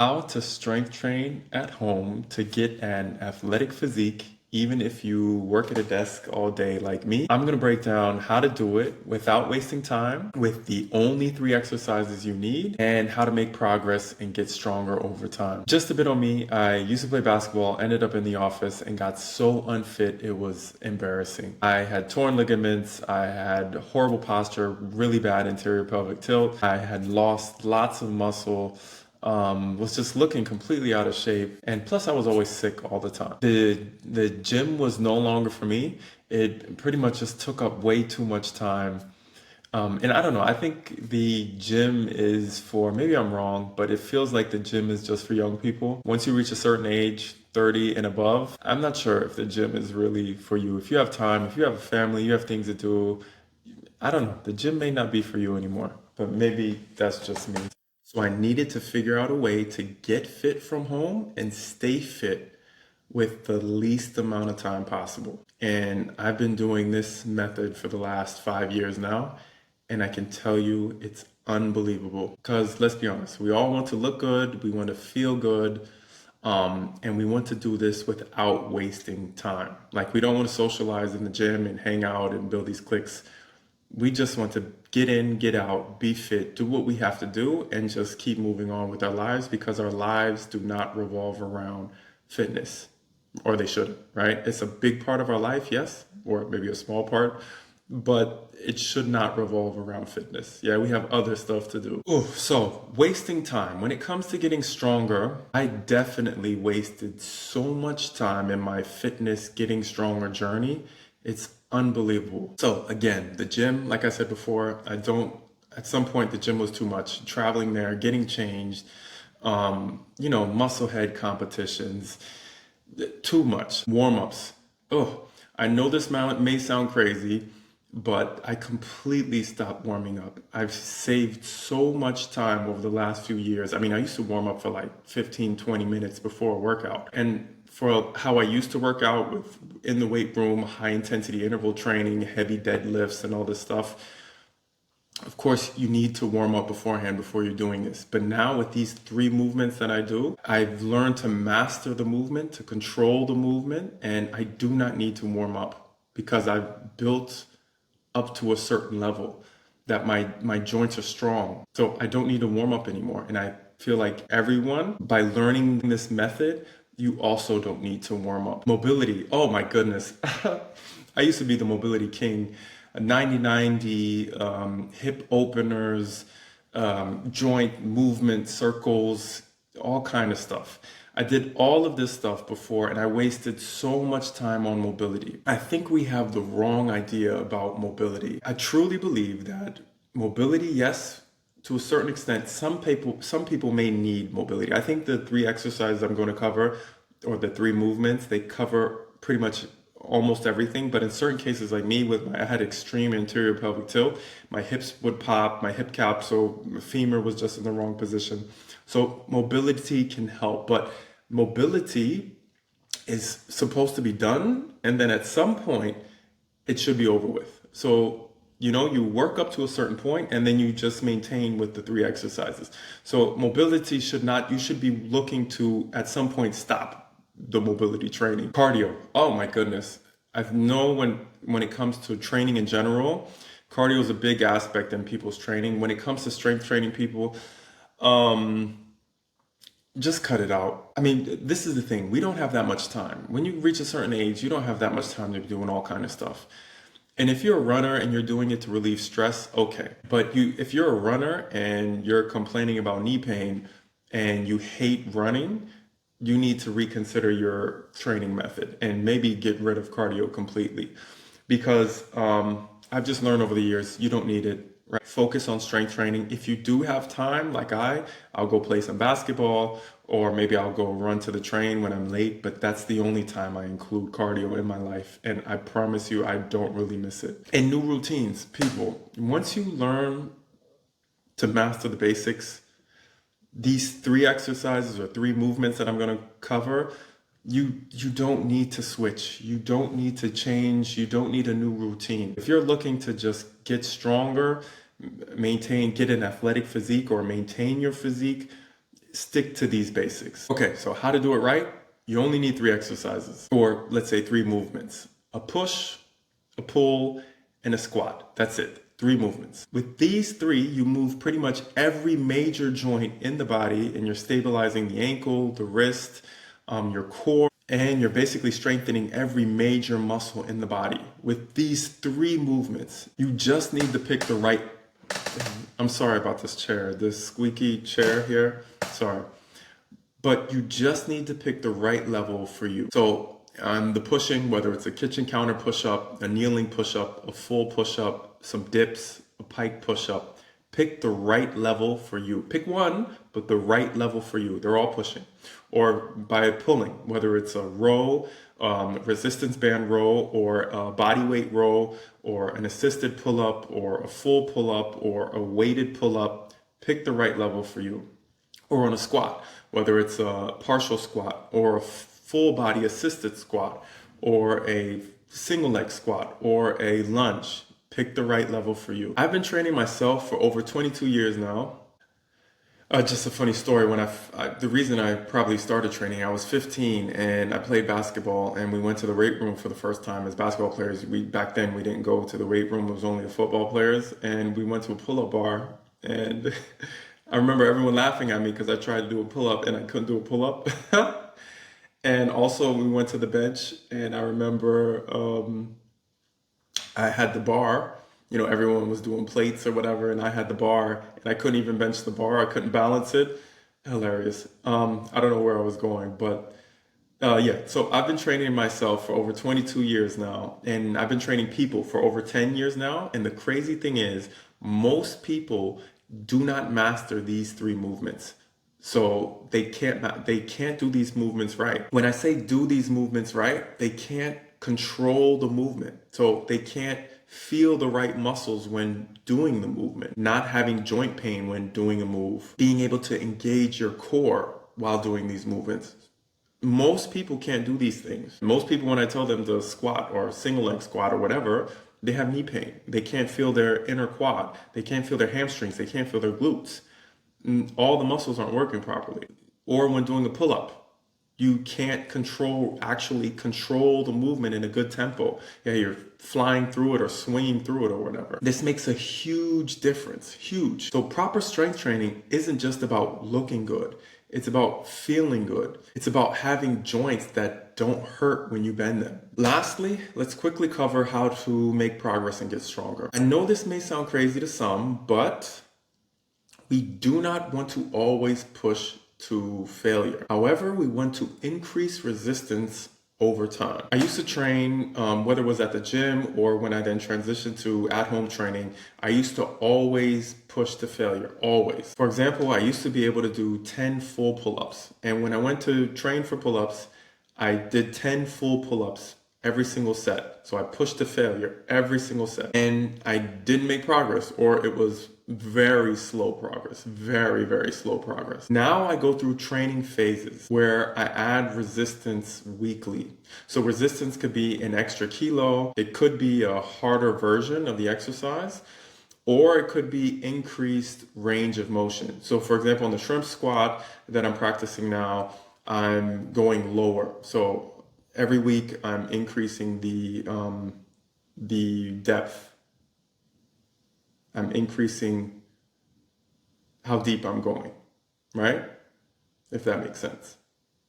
How to strength train at home to get an athletic physique, even if you work at a desk all day like me. I'm going to break down how to do it without wasting time with the only three exercises you need and how to make progress and get stronger over time. Just a bit on me. I used to play basketball, ended up in the office and got so unfit it was embarrassing. I had torn ligaments, I had horrible posture, really bad anterior pelvic tilt. I had lost lots of muscle, was just looking completely out of shape, and plus I was always sick all the time. The gym was no longer for me. It pretty much just took up way too much time. And I don't know, I think the gym is for, maybe I'm wrong, but it feels like the gym is just for young people. Once you reach a certain age, 30 and above, I'm not sure if the gym is really for you. If you have time, if you have a family, you have things to do, I don't know, the gym may not be for you anymore, but maybe that's just me. So I needed to figure out a way to get fit from home and stay fit with the least amount of time possible. And I've been doing this method for the last 5 years now, and I can tell you it's unbelievable. Because let's be honest, we all want to look good, we want to feel good, and we want to do this without wasting time. Like, we don't want to socialize in the gym and hang out and build these cliques. We just want to get in, get out, be fit, do what we have to do, and just keep moving on with our lives, because our lives do not revolve around fitness, or they shouldn't, right? It's a big part of our life, yes, or maybe a small part, but it should not revolve around fitness. Yeah, we have other stuff to do. Oh, so wasting time. When it comes to getting stronger, I definitely wasted so much time in my fitness getting stronger journey. It's unbelievable. So again, the gym, like I said before, at some point the gym was too much. Traveling there, getting changed, muscle head competitions, too much. Warm-ups. Oh, I know this may sound crazy, but I completely stopped warming up. I've saved so much time over the last few years. I mean, I used to warm up for like 15, 20 minutes before a workout. And for how I used to work out with in the weight room, high intensity interval training, heavy deadlifts and all this stuff, of course, you need to warm up beforehand before you're doing this. But now with these three movements that I do, I've learned to master the movement, to control the movement, and I do not need to warm up because I've built up to a certain level that my joints are strong. So I don't need to warm up anymore. And I feel like everyone, by learning this method, you also don't need to warm up. Mobility. Oh my goodness. I used to be the mobility king. 90-90, hip openers, joint movement circles, all kind of stuff. I did all of this stuff before, and I wasted so much time on mobility. I think we have the wrong idea about mobility. I truly believe that mobility, yes, to a certain extent, some people may need mobility. I think the three exercises I'm going to cover, or the three movements, they cover pretty much almost everything. But in certain cases, like me, I had extreme anterior pelvic tilt. My hips would pop, my hip capsule, my femur was just in the wrong position. So mobility can help, but mobility is supposed to be done, and then at some point it should be over with. So, you work up to a certain point and then you just maintain with the three exercises. So mobility should not, you should be looking to at some point stop the mobility training. Cardio. Oh my goodness. I know when it comes to training in general, cardio is a big aspect in people's training. When it comes to strength training, people, just cut it out. I mean, this is the thing. We don't have that much time. When you reach a certain age, you don't have that much time to be doing all kind of stuff. And if you're a runner and you're doing it to relieve stress, okay. But if you're a runner and you're complaining about knee pain and you hate running, you need to reconsider your training method and maybe get rid of cardio completely. Because I've just learned over the years, you don't need it. Right? Focus on strength training. If you do have time, like I'll go play some basketball, or maybe I'll go run to the train when I'm late, but that's the only time I include cardio in my life. And I promise you, I don't really miss it. And new routines, people, once you learn to master the basics, these three exercises or three movements that I'm going to cover, you don't need to switch. You don't need to change. You don't need a new routine. If you're looking to just get stronger, get an athletic physique or maintain your physique, stick to these basics. Okay, so how to do it right? You only need 3 exercises, or let's say 3 movements: a push, a pull, and a squat. That's it. 3 movements. With these 3, you move pretty much every major joint in the body, and you're stabilizing the ankle, the wrist, your core, and you're basically strengthening every major muscle in the body. With these 3 movements, you just need to pick the right. I'm sorry about this chair, this squeaky chair here. Sorry. But you just need to pick the right level for you. So on the pushing, whether it's a kitchen counter push-up, a kneeling push-up, a full push-up, some dips, a pike push-up, pick the right level for you. Pick one, but the right level for you. They're all pushing. Or by pulling, whether it's a row, resistance band row, or a body weight row, or an assisted pull-up, or a full pull-up, or a weighted pull-up, pick the right level for you. Or on a squat, whether it's a partial squat or a full body assisted squat or a single leg squat or a lunge, pick the right level for you. I've been training myself for over 22 years now. Just a funny story, the reason I probably started training, I was 15 and I played basketball, and we went to the weight room for the first time as basketball players. Back then we didn't go to the weight room, it was only the football players, and we went to a pull-up bar, and I remember everyone laughing at me because I tried to do a pull-up and I couldn't do a pull-up. And also we went to the bench, and I remember I had the bar, everyone was doing plates or whatever, and I had the bar, and I couldn't even bench the bar. I couldn't balance it. Hilarious. I don't know where I was going, but yeah. So I've been training myself for over 22 years now, and I've been training people for over 10 years now. And the crazy thing is, most people do not master these 3 movements. So they can't do these movements right. When I say do these movements right, they can't control the movement. So they can't feel the right muscles when doing the movement, not having joint pain when doing a move, being able to engage your core while doing these movements. Most people can't do these things. Most people, when I tell them to squat or single leg squat or whatever, they have knee pain. They can't feel their inner quad. They can't feel their hamstrings. They can't feel their glutes. All the muscles aren't working properly. Or when doing a pull-up, you can't actually control the movement in a good tempo. Yeah, you're flying through it or swinging through it or whatever. This makes a huge difference, huge. So proper strength training isn't just about looking good. It's about feeling good. It's about having joints that don't hurt when you bend them. Lastly, let's quickly cover how to make progress and get stronger. I know this may sound crazy to some, but we do not want to always push to failure. However, we want to increase resistance over time. I used to train, whether it was at the gym or when I then transitioned to at-home training, I used to always push to failure, always. For example, I used to be able to do 10 full pull-ups. And when I went to train for pull-ups, I did 10 full pull-ups every single set. So I pushed to failure every single set. And I didn't make progress, or it was very slow progress, very, very slow progress. Now I go through training phases where I add resistance weekly. So resistance could be an extra kilo, it could be a harder version of the exercise, or it could be increased range of motion. So for example, on the shrimp squat that I'm practicing now, I'm going lower. So every week I'm increasing the depth. I'm increasing how deep I'm going, right? If that makes sense.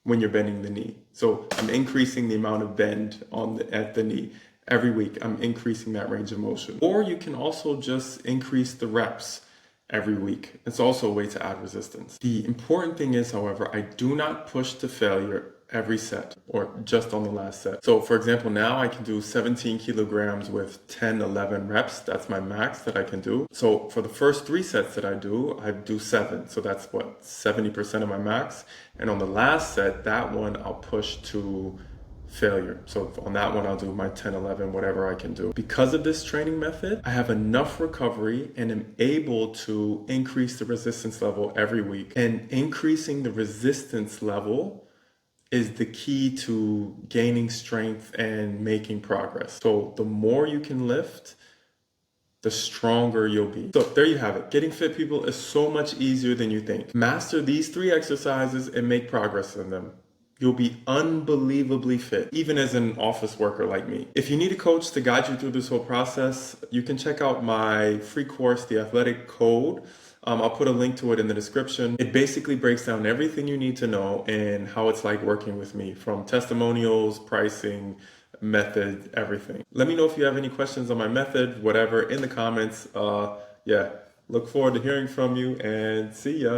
When you're bending the knee. So I'm increasing the amount of bend at the knee. Every week I'm increasing that range of motion. Or you can also just increase the reps every week. It's also a way to add resistance. The important thing is, however, I do not push to failure every set or just on the last set. So for example, now I can do 17 kilograms with 10, 11 reps. That's my max that I can do. So for the first 3 sets that I do 7. So that's what, 70% of my max. And on the last set, that one I'll push to failure. So on that one, I'll do my 10, 11, whatever I can do. Because of this training method, I have enough recovery and am able to increase the resistance level every week. And increasing the resistance level is the key to gaining strength and making progress. So the more you can lift, the stronger you'll be. So there you have it. Getting fit, people, is so much easier than you think. Master these 3 exercises and make progress in them. You'll be unbelievably fit, even as an office worker like me. If you need a coach to guide you through this whole process, you can check out my free course, The Athletic Code. I'll put a link to it in the description. It basically breaks down everything you need to know and how it's like working with me, from testimonials, pricing, method, everything. Let me know if you have any questions on my method, whatever, in the comments. Yeah, look forward to hearing from you, and see ya.